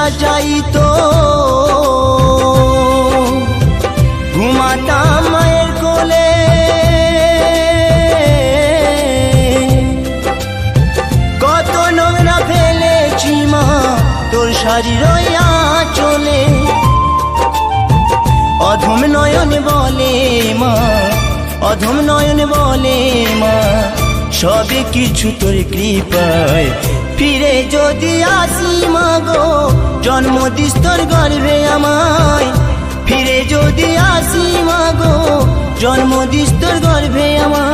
সাজাইতো ঘুমাতাম মায়ের কোলে, কত নোংরা ফেলেছি মা তোর শাড়ির আঁচলে। অধম নয়ন বলে মা, অধম নয়ন বলে মা, সবে কিছু তোর কৃপায় ফিরে যদি আসি মা গো, জন্ম দিস তোর গর্ভে আমায়। ফিরে যদি আসি মা গো, জন্ম দিস তোর গর্ভে আমায়।